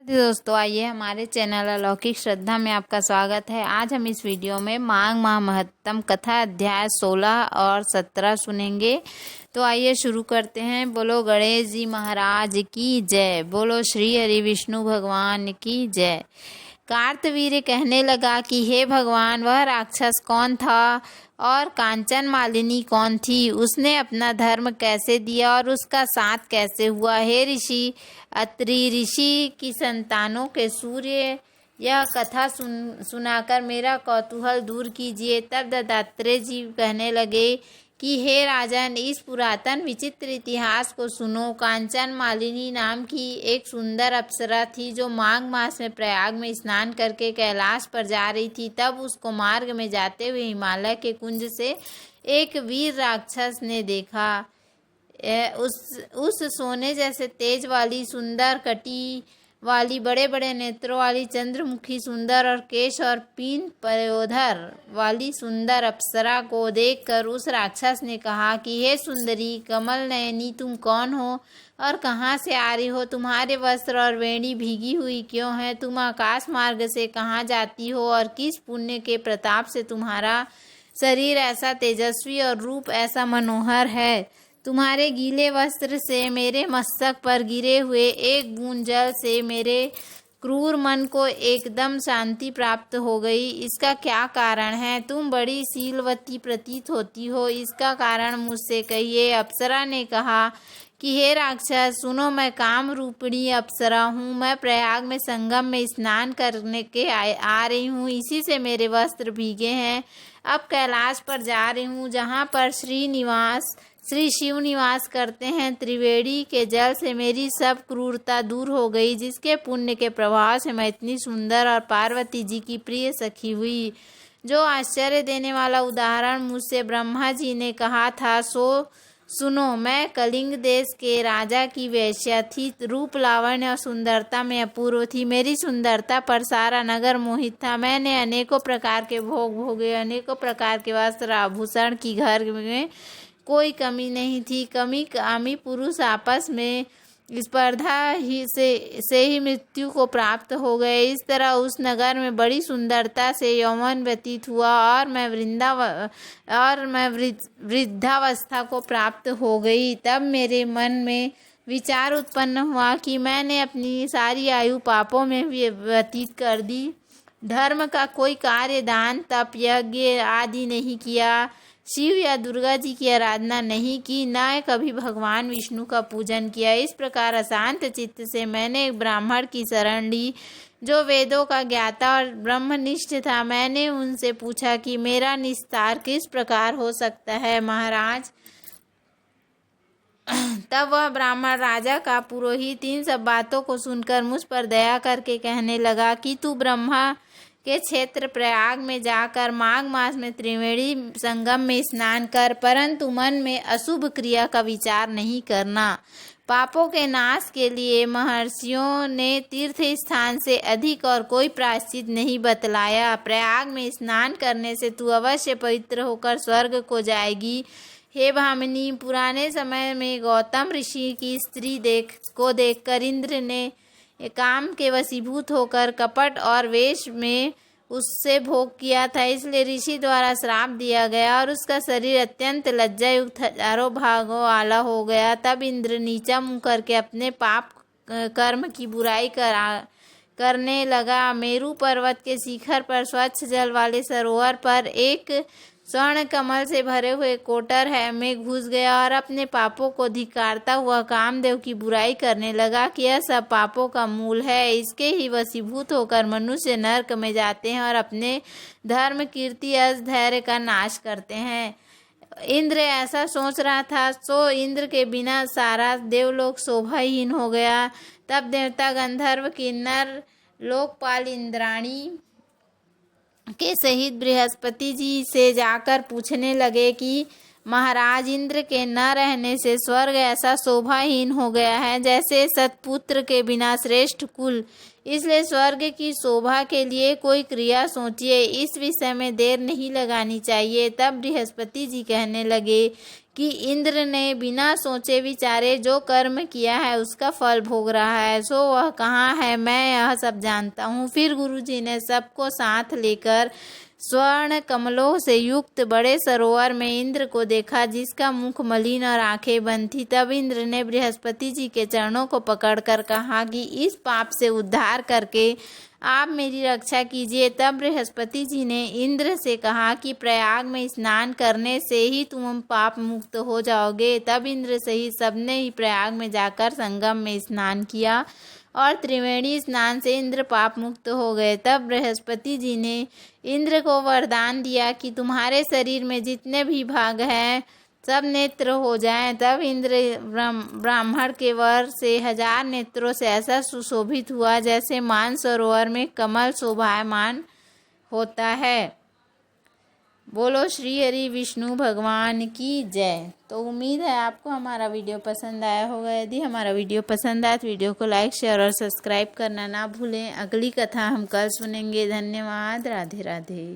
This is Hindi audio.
दोस्तों आइए हमारे चैनल अलौकिक श्रद्धा में आपका स्वागत है। आज हम इस वीडियो में माघ माह महत्तम कथा अध्याय 16 और 17 सुनेंगे। तो आइए शुरू करते हैं। बोलो गणेश जी महाराज की जय, बोलो श्री हरि विष्णु भगवान की जय। कार्तवीर्य कहने लगा कि हे भगवान, वह राक्षस कौन था और कांचन मालिनी कौन थी? उसने अपना धर्म कैसे दिया और उसका साथ कैसे हुआ? हे ऋषि, अत्रि ऋषि की संतानों के सूर्य, यह कथा सुनाकर मेरा कौतूहल दूर कीजिए। तब दत्तात्रेय जी कहने लगे कि हे राजन, इस पुरातन विचित्र इतिहास को सुनो। कांचन मालिनी नाम की एक सुंदर अप्सरा थी जो माघ मास में प्रयाग में स्नान करके कैलाश पर जा रही थी। तब उसको मार्ग में जाते हुए हिमालय के कुंज से एक वीर राक्षस ने देखा। उस सोने जैसे तेज वाली, सुंदर कटी वाली, बड़े बड़े नेत्रों वाली, चंद्रमुखी सुंदर और केश और पीन पयोधर वाली सुंदर अप्सरा को देखकर उस राक्षस ने कहा कि हे सुंदरी कमल नयनी, तुम कौन हो और कहाँ से आ रही हो? तुम्हारे वस्त्र और वेणी भीगी हुई क्यों है? तुम आकाश मार्ग से कहाँ जाती हो और किस पुण्य के प्रताप से तुम्हारा शरीर ऐसा तेजस्वी और रूप ऐसा मनोहर है? तुम्हारे गीले वस्त्र से मेरे मस्तक पर गिरे हुए एक बूंद जल से मेरे क्रूर मन को एकदम शांति प्राप्त हो गई। इसका क्या कारण है? तुम बड़ी शीलवती प्रतीत होती हो, इसका कारण मुझसे कहिए। अप्सरा ने कहा कि हे राक्षस सुनो, मैं काम रूपिणी अप्सरा हूँ। मैं प्रयाग में संगम में स्नान करने के आ रही हूँ, इसी से मेरे वस्त्र भीगे हैं। अब कैलाश पर जा रही हूँ, जहाँ पर श्री शिव निवास करते हैं। त्रिवेणी के जल से मेरी सब क्रूरता दूर हो गई, जिसके पुण्य के प्रभाव से मैं इतनी सुंदर और पार्वती जी की प्रिय सखी हुई। जो आश्चर्य देने वाला उदाहरण मुझसे ब्रह्मा जी ने कहा था सो सुनो। मैं कलिंग देश के राजा की वेश्या थी। रूप, लावण्य और सुंदरता में अपूर्व थी। मेरी सुंदरता पर सारा नगर मोहित था। मैंने अनेकों प्रकार के भोग भोगे, अनेकों प्रकार के वस्त्र आभूषण की, घर में कोई कमी नहीं थी। कामी पुरुष आपस में स्पर्धा से ही मृत्यु को प्राप्त हो गए। इस तरह उस नगर में बड़ी सुंदरता से यौवन व्यतीत हुआ और मैं वृद्धावस्था को प्राप्त हो गई। तब मेरे मन में विचार उत्पन्न हुआ कि मैंने अपनी सारी आयु पापों में व्यतीत कर दी। धर्म का कोई कार्य, दान, तप, यज्ञ आदि नहीं किया। शिव या दुर्गा जी की आराधना नहीं की, न कभी भगवान विष्णु का पूजन किया। इस प्रकार अशांत चित्त से मैंने एक ब्राह्मण की शरण ली जो वेदों का ज्ञाता और ब्रह्मनिष्ठ था। मैंने उनसे पूछा कि मेरा निस्तार किस प्रकार हो सकता है महाराज। तब वह ब्राह्मण राजा का पुरोहित इन सब बातों को सुनकर मुझ पर दया करके कहने लगा कि तू ब्रह्मा के क्षेत्र प्रयाग में जाकर माघ मास में त्रिवेणी संगम में स्नान कर, परंतु मन में अशुभ क्रिया का विचार नहीं करना। पापों के नाश के लिए महर्षियों ने तीर्थ स्थान से अधिक और कोई प्रायश्चित नहीं बतलाया। प्रयाग में स्नान करने से तू अवश्य पवित्र होकर स्वर्ग को जाएगी। हे भामिनी, पुराने समय में गौतम ऋषि की स्त्री देखकर इंद्र ने काम के वशीभूत होकर कपट और वेश में उससे भोग किया था। इसलिए ऋषि द्वारा श्राप दिया गया और उसका शरीर अत्यंत लज्जा युक्त हजारों भागों वाला हो गया। तब इंद्र नीचा मुंह करके अपने पाप कर्म की बुराई करने लगा। मेरु पर्वत के शिखर पर स्वच्छ जल वाले सरोवर पर एक स्वर्ण कमल से भरे हुए कोटर में घुस गया और अपने पापों को धिक्कारता हुआ कामदेव की बुराई करने लगा कि यह सब पापों का मूल है। इसके ही वशीभूत होकर मनुष्य नरक में जाते हैं और अपने धर्म, कीर्ति, यश, धैर्य का नाश करते हैं। इंद्र ऐसा सोच रहा था, सो इंद्र के बिना सारा देवलोक शोभाहीन हो गया। तब देवता, गंधर्व, किन्नर, लोकपाल, इंद्राणी के सहित बृहस्पति जी से जाकर पूछने लगे कि महाराज इंद्र के न रहने से स्वर्ग ऐसा शोभाहीन हो गया है जैसे सतपुत्र के बिना श्रेष्ठ कुल। इसलिए स्वर्ग की शोभा के लिए कोई क्रिया सोचिए, इस विषय में देर नहीं लगानी चाहिए। तब बृहस्पति जी कहने लगे कि इंद्र ने बिना सोचे विचारे जो कर्म किया है उसका फल भोग रहा है, सो वह कहाँ है, मैं यह सब जानता हूँ। फिर गुरु जी ने सबको साथ लेकर स्वर्ण कमलों से युक्त बड़े सरोवर में इंद्र को देखा, जिसका मुख मलिन और आंखें बंद थी। तब इंद्र ने बृहस्पति जी के चरणों को पकड़कर कहा कि इस पाप से उद्धार करके आप मेरी रक्षा कीजिए। तब बृहस्पति जी ने इंद्र से कहा कि प्रयाग में स्नान करने से ही तुम पाप मुक्त हो जाओगे। तब इंद्र सहित सबने ही प्रयाग में जाकर संगम में स्नान किया और त्रिवेणी स्नान से इंद्र पाप मुक्त हो गए। तब बृहस्पति जी ने इंद्र को वरदान दिया कि तुम्हारे शरीर में जितने भी भाग हैं सब नेत्र हो जाएं। तब इंद्र ब्राह्मण के वर से 1000 नेत्रों से ऐसा सुशोभित हुआ जैसे मानसरोवर में कमल शोभायमान होता है। बोलो श्री हरि विष्णु भगवान की जय। तो उम्मीद है आपको हमारा वीडियो पसंद आया होगा। यदि हमारा वीडियो पसंद आए तो वीडियो को लाइक, शेयर और सब्सक्राइब करना ना भूलें। अगली कथा हम कल सुनेंगे। धन्यवाद। राधे राधे।